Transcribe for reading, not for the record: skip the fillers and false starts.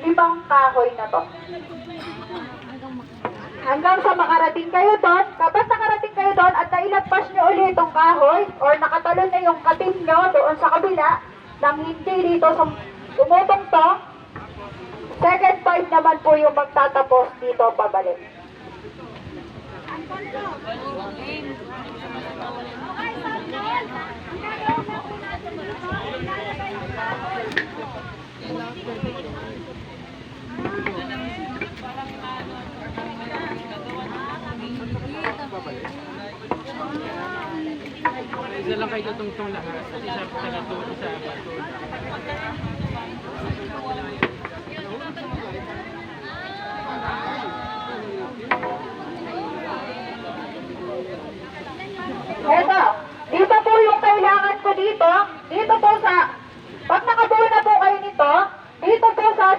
limang kahoy na to. Hanggang sa makarating kayo doon, kapag nakarating kayo doon at nailagpas nyo ulit itong kahoy or nakatalon na yung katin nyo doon sa kabila, nang hindi dito sa tumutong to, second five naman po yung magtatapos dito pabalik. Isa lang kayo tutungtong lahat. Isa taga-tulo sa bato.